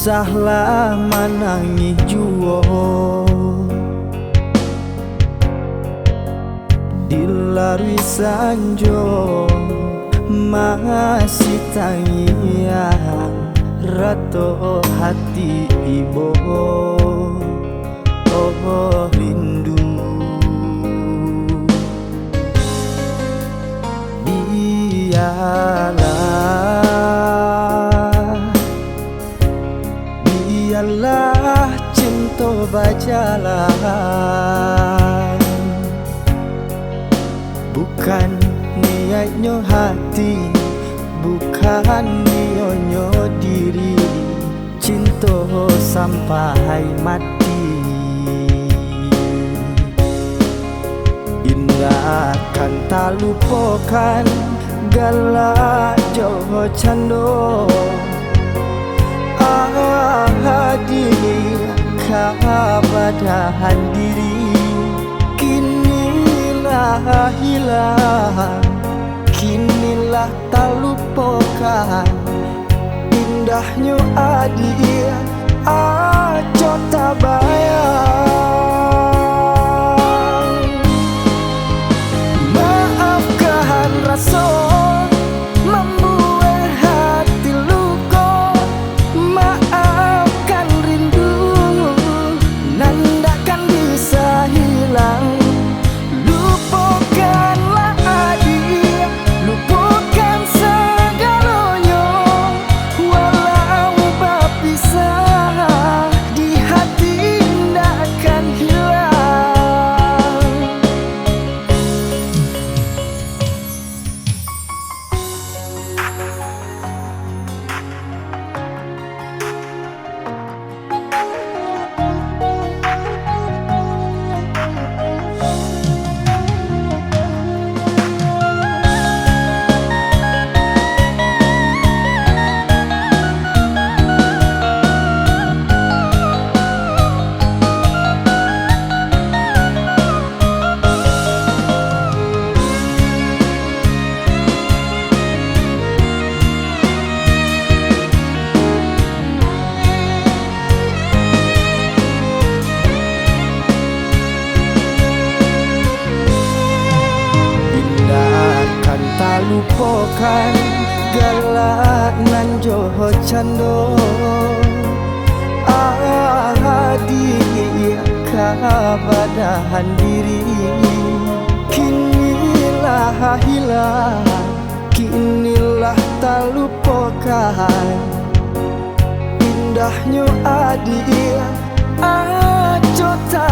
Sahlah manangi juo dilarui sanjo masih tangian rato hati ibo oh rindu biarlah cinta berjalan, bukan niatnya hati, bukan niatnya diri, cinta sampai mati. Indah kan tak lupakan galak joho cando hadir kabadahan diri. Kinilah hilang, kinilah tak lupakan indahnya adik aco tak bayang. Maafkan rasa membuat hati luka, maafkan rindu nandakan bisa hilang. Lupakanlah adik, lupakan segalanya, walau berpisah di hati takkan hilang. Lupakan galak nan joho cando adik kabadahan diri. Kinilah hilang, kinilah tak lupakan indahnya adik aco tak